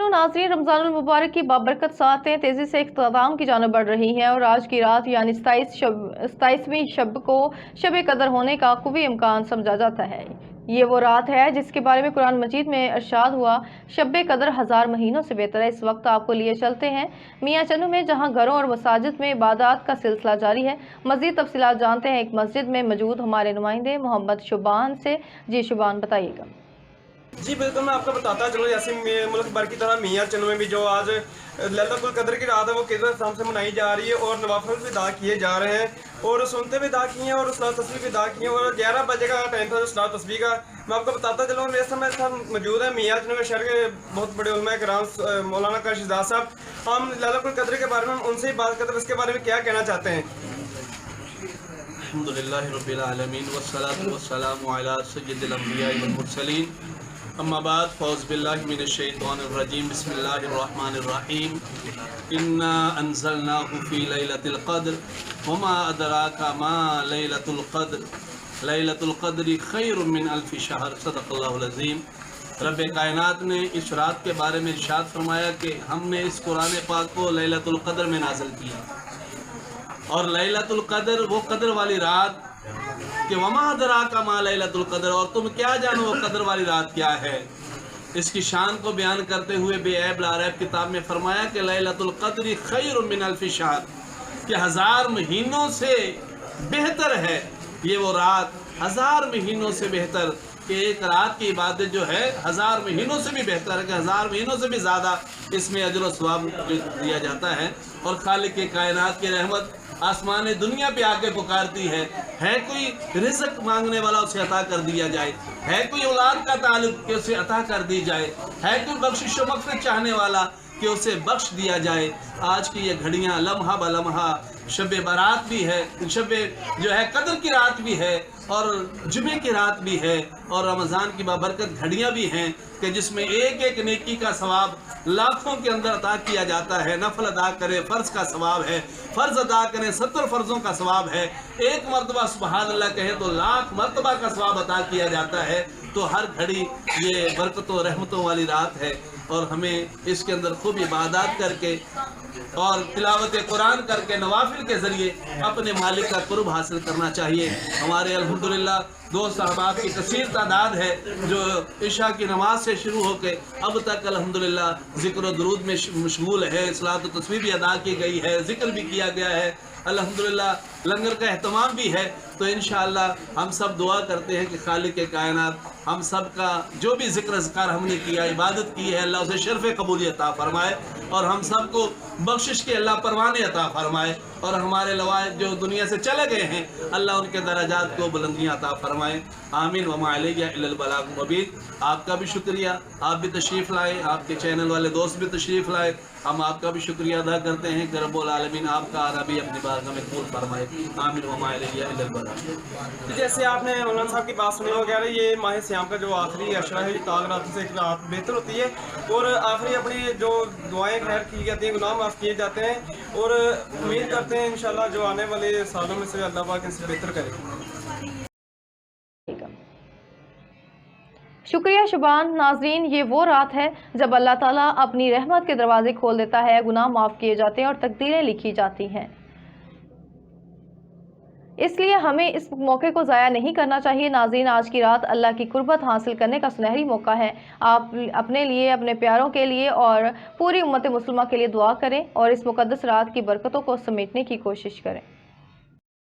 चुनो नाज़रीन, रमज़ानुल मुबारक की बाबरकत सातें तेज़ी से इख्तिताम की जानिब बढ़ रही हैं और आज की रात यानी 27वीं शब को शब कदर होने का क़वी इम्कान समझा जाता है। ये वो रात है जिसके बारे में कुरान मजीद में इरशाद हुआ, शब कदर 1000 महीनों से बेहतर है। इस वक्त आपको लिए चलते हैं मियाँ चन्नू में, जहाँ घरों और मसाजिद में इबादत का सिलसिला जारी है। मज़ीद तफसीलात जानते हैं एक मस्जिद में मौजूद हमारे नुमाइंदे मोहम्मद शुबान से। जी शुबान, बताइएगा। जी बिल्कुल, मैं आपको बताता चलो, जैसे मुल्क भर की तरह मियाँ चन्नू में भी जो आज लैलतुल कद्र की रात है वो किस नाम से मनाई जा रही है और नवाफिल भी अदा किए जा रहे हैं और सुनते भी अदा किए हैं और सलात तस्बीह भी अदा किए हैं और 11 बजे का टाइम था सलात तस्बीह का। मैं आपको बताता चलूँ, मेरे समय साथ मौजूद है मियाँ चन्नू में शहर के बहुत बड़े उलमा किराम मौलाना काशिदार साहब। हम लैलतुल कद्र के बारे में उनसे ही बात करते हैं, इसके बारे में क्या कहना चाहते हैं। अल्हम्दुलिल्लाहि रब्बिल आलमीन वस्सलातु वस्सलामु अला सय्यिदिल अंबिया वल मुरसलीन अम्मा बाद फ़ौज़ बिल्लाहि मिनश शैतानिर रजीम बिस्मिल्लाहिर रहमानिर रहीम इन्ना अंज़लनाहु फ़ी लैलतिल क़द्र वमा अदराका मा लैलतुल क़द्र लैलतुल क़द्रि खैरुम मिन अल्फ़ि शहर सदक़ल्लाहुल अज़ीम। रब्बे कायनात ने इस रात के बारे में इरशाद फरमाया कि हमने इस कुरान पाक को लैलतुल क़द्र में नाज़िल किया और लैलतुल क़द्र वो कद्र वाली रात कि वमा अदराका मा लैलतुल क़द्र, और तुम क्या जानो वो कद्र वाली रात क्या है। इसकी शान को बयान करते हुए बेऐब लारैब किताब में फरमाया कि लैलतुल क़द्रि खैरुम मिन अल्फ़ि शहर, कि 1000 महीनों से बेहतर है ये वो रात, 1000 महीनों से बेहतर, कि एक रात की इबादत जो है 1000 महीनों से भी बेहतर है, कि 1000 महीनों से भी ज़्यादा इसमें अजर व सवाब दिया जाता है। और खालिक के कायनात की रहमत आसमान दुनिया पे आके पुकारती है कोई रिज़्क़ मांगने वाला उसे अता कर दिया जाए, है कोई औलाद का ताल्लुक कि उसे अता कर दी जाए, है कोई बख्शिश व मग़फ़िरत चाहने वाला कि उसे बख्श दिया जाए। आज की ये घड़ियाँ लम्हा ब लम्हा शब बारात भी है, शब जो है कदर की रात भी है और जुमे की रात भी है और रमज़ान की बाबरकत घड़ियाँ भी हैं कि जिसमें एक एक नेकी का सवाब लाखों के अंदर अता किया जाता है। नफल अदा करें फ़र्ज़ का सवाब है, फ़र्ज़ अदा करें 70 फ़र्ज़ों का सवाब है, एक मरतबा सुबहान अल्लाह कहें तो लाख मरतबा का सवाब अता किया जाता है। तो हर घड़ी ये बरकतों रहमतों वाली रात है और हमें इसके अंदर खूब इबादत करके और तिलावत कुरान करके नवाफिल के ज़रिए अपने मालिक का कुर्ब हासिल करना चाहिए। हमारे अल्हम्दुलिल्लाह दोस्त अहबाब की कसीर तादाद है जो इशा की नमाज से शुरू होकर अब तक अल्हम्दुलिल्लाह ज़िक्र व दुरूद में मशगूल है, सलात व तस्बीह भी अदा की गई है, ज़िक्र भी किया गया है, अल्हम्दुलिल्लाह लंगर का एहतमाम भी है। तो इंशाअल्लाह हम सब दुआ करते हैं कि खालिक के कायनात हम सब का जो भी ज़िक्र अज़कार हमने किया, इबादत की है, अल्लाह उसे शर्फ़ कबूलियत अता फरमाए और हम सब को बख्शिश के अल्लाह परवाने अता फरमाए और हमारे लवाइद जो दुनिया से चले गए हैं अल्लाह उनके दराजात को बुलंदियाँ अता फरमाए। आमीन व मा अलैया इल्लल बलागुल मुबीन। आपका भी शुक्रिया, आप भी तशरीफ़ लाए, आपके चैनल वाले दोस्त भी तशरीफ़ लाए, हम आपका भी शुक्रिया अदा करते हैं कि रब्बुल आलमीन आपका अरबी अपनी बारगाह में कबूल फरमाए। आमीन व मा अलैया इल्लल बलागुल। जैसे आपने मौलाना साहब की बात सुनी वगैरह, ये माह सियाम का जो आखिरी अशरा है ताग रातों से एक रात बेहतर होती है और आखिरी अपनी जो दुआएं खैर की जाती हैं, गुनाह माफ़ किए जाते हैं और उम्मीद करते हैं इंशाल्लाह जो आने वाले सालों में से अल्लाह पाक इनसे बेहतर करे। शुक्रिया शुबान। नाजरीन, ये वो रात है जब अल्लाह ताला अपनी रहमत के दरवाजे खोल देता है, गुनाह माफ़ किए जाते हैं और तकदीरें लिखी जाती हैं। इसलिए हमें इस मौके को ज़ाया नहीं करना चाहिए। नाज़रीन, आज की रात अल्लाह की कुर्बत हासिल करने का सुनहरी मौका है। आप अपने लिए, अपने प्यारों के लिए और पूरी उम्मत मुस्लिमा के लिए दुआ करें और इस मुक़द्दस रात की बरकतों को समेटने की कोशिश करें।